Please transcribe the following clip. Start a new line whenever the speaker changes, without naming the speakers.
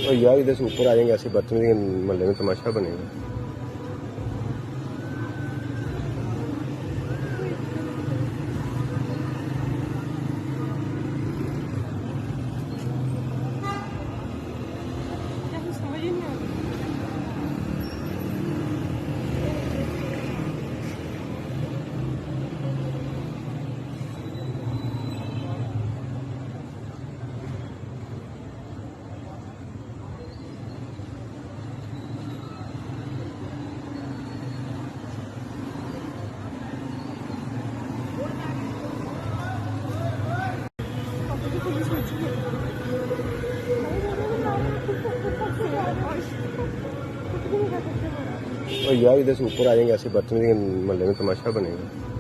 और यार इधर से ऊपर आ जाएंगे, ऐसे बदतमीजी के मोहल्ले में तमाशा बनेगा। और यार इधर से ऊपर आ जाएंगे, ऐसे बदतमीजी के मोहल्ले में तमाशा बनेगा।